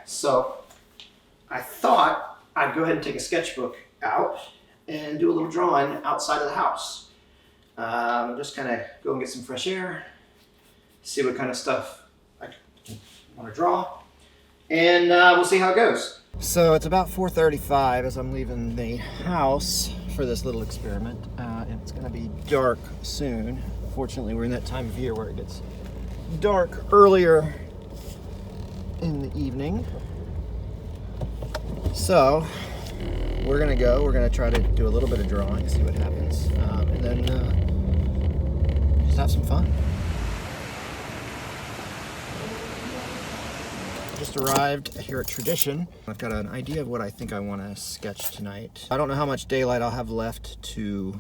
So I thought I'd go ahead and take a sketchbook out and do a little drawing outside of the house. Just kind of go and get some fresh air, see what kind of stuff I want to draw, and we'll see how it goes. So it's about 4:35 as I'm leaving the house for this little experiment. And it's going to be dark soon. Fortunately, we're in that time of year where it gets dark earlier in the evening. So we're going to try to do a little bit of drawing, see what happens, and then just have some fun. Just arrived here at Tradition. I've got an idea of what I think I want to sketch tonight. I don't know how much daylight I'll have left to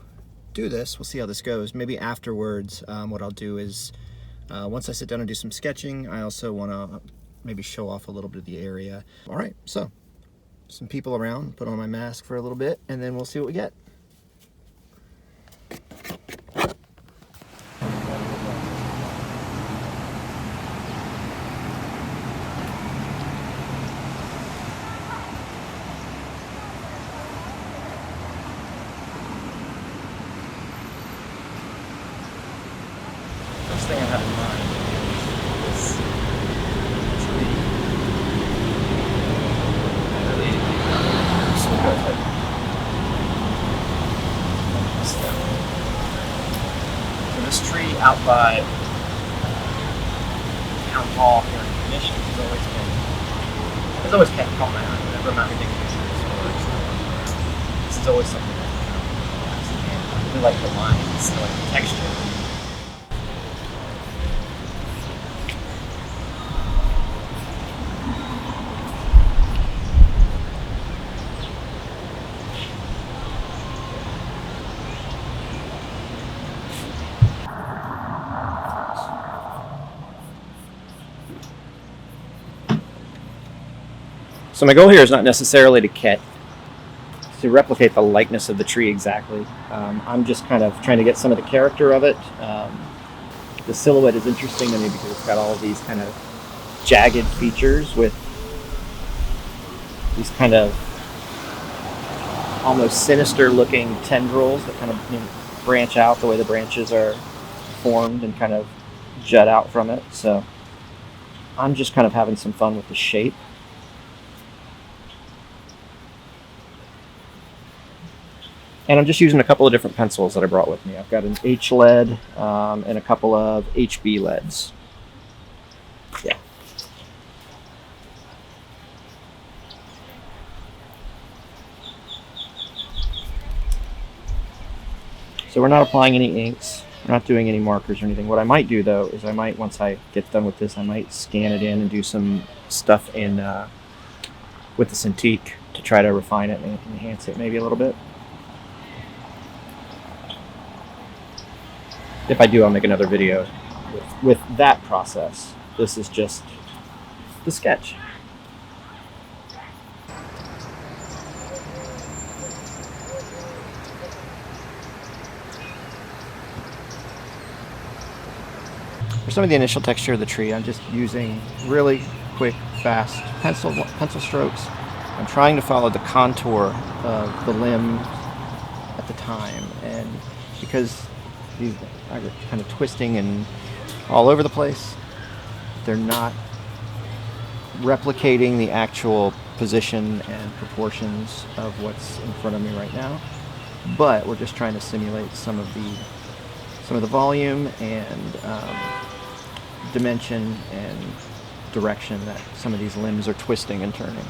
do this. We'll see how this goes. Maybe afterwards, what I'll do is, once I sit down and do some sketching, I also want to maybe show off a little bit of the area. All right, so some people around, put on my mask for a little bit, and then we'll see what we get. First thing I have in mind is tree. So this tree out by Town Hall here in Commission has always kept caught my eye whenever I'm out here taking pictures or exploring. This is always something that I really like the lines, I like the texture. So my goal here is not necessarily to replicate the likeness of the tree exactly. I'm just kind of trying to get some of the character of it. The silhouette is interesting to me because it's got all of these kind of jagged features with these kind of almost sinister looking tendrils that kind of branch out the way the branches are formed and kind of jut out from it. So I'm just kind of having some fun with the shape. And I'm just using a couple of different pencils that I brought with me. I've got an H lead and a couple of HB leads. Yeah. So we're not applying any inks. We're not doing any markers or anything. What I might do though is once I get done with this, I might scan it in and do some stuff in with the Cintiq to try to refine it and enhance it maybe a little bit. If I do, I'll make another video with that process. This is just the sketch. For some of the initial texture of the tree, I'm just using really quick, fast pencil strokes. I'm trying to follow the contour of the limb at the time, and because these are kind of twisting and all over the place, they're not replicating the actual position and proportions of what's in front of me right now, but we're just trying to simulate some of the volume and dimension and direction that some of these limbs are twisting and turning.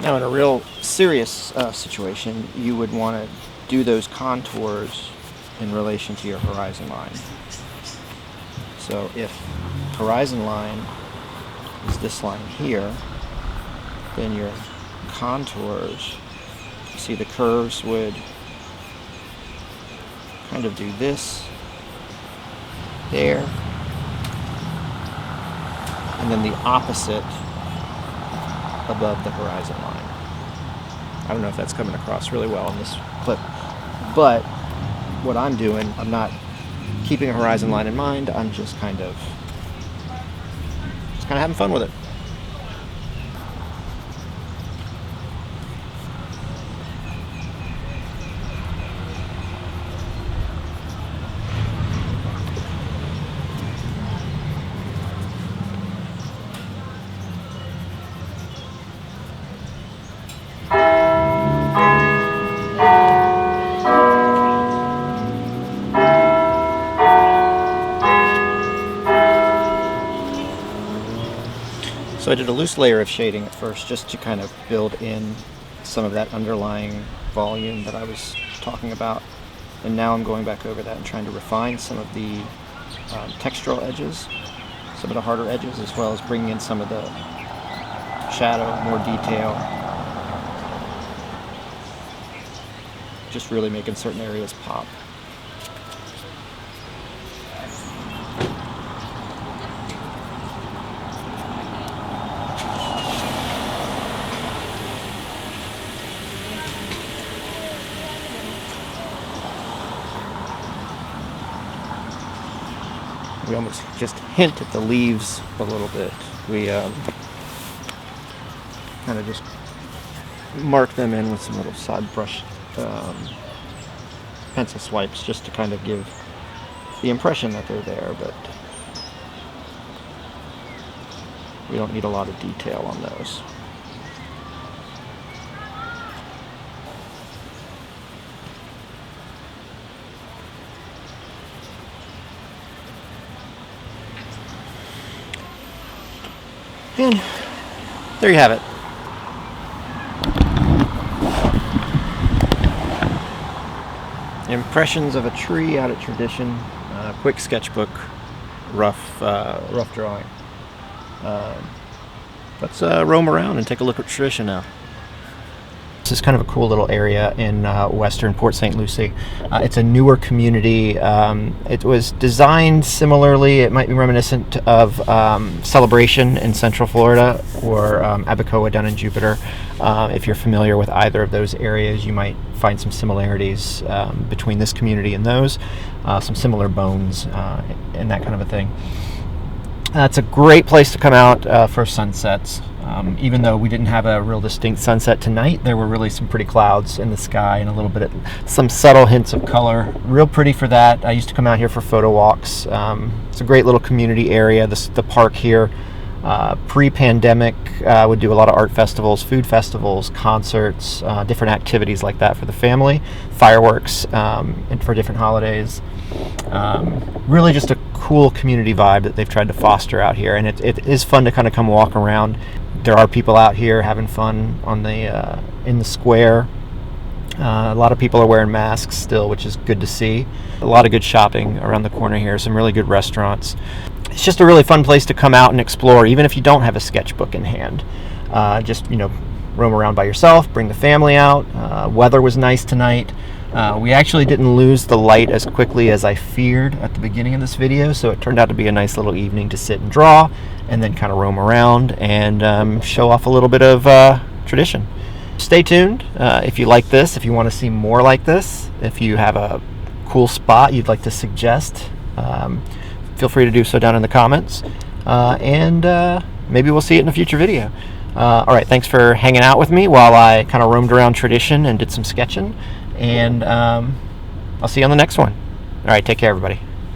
Now in a real serious situation, you would want to do those contours in relation to your horizon line. So if horizon line is this line here, then your contours, you see the curves would kind of do this, there, and then the opposite above the horizon line. I don't know if that's coming across really well in this clip, but what I'm doing, I'm not keeping a horizon line in mind, I'm just kind of having fun with it. So I did a loose layer of shading at first just to kind of build in some of that underlying volume that I was talking about. And now I'm going back over that and trying to refine some of the textural edges, some of the harder edges, as well as bringing in some of the shadow, more detail. Just really making certain areas pop. We almost just hint at the leaves a little bit. We kind of just mark them in with some little side brush pencil swipes just to kind of give the impression that they're there, but we don't need a lot of detail on those. And there you have it. Impressions of a tree out at Tradition. Quick sketchbook, rough drawing. Let's roam around and take a look at Tradition now. This is kind of a cool little area in western Port St. Lucie. It's a newer community. It was designed similarly. It might be reminiscent of Celebration in Central Florida or Abacoa down in Jupiter. If you're familiar with either of those areas, you might find some similarities between this community and those. Some similar bones and that kind of a thing. It's a great place to come out for sunsets. Even though we didn't have a real distinct sunset tonight, there were really some pretty clouds in the sky and a little bit of some subtle hints of color. Real pretty for that. I used to come out here for photo walks. It's a great little community area. The park here, pre-pandemic, would do a lot of art festivals, food festivals, concerts, different activities like that for the family, fireworks, and for different holidays. Really just a cool community vibe that they've tried to foster out here, and it is fun to kind of come walk around. There are people out here having fun on the in the square. A lot of people are wearing masks still, which is good to see. A lot of good shopping around the corner here, some really good restaurants. It's just a really fun place to come out and explore, even if you don't have a sketchbook in hand. Just, roam around by yourself, bring the family out. Weather was nice tonight. We actually didn't lose the light as quickly as I feared at the beginning of this video, so it turned out to be a nice little evening to sit and draw and then kind of roam around and show off a little bit of Tradition. Stay tuned if you like this, if you want to see more like this, if you have a cool spot you'd like to suggest, feel free to do so down in the comments, and maybe we'll see it in a future video. All right, thanks for hanging out with me while I kind of roamed around Tradition and did some sketching, and I'll see you on the next one. All right, take care, everybody.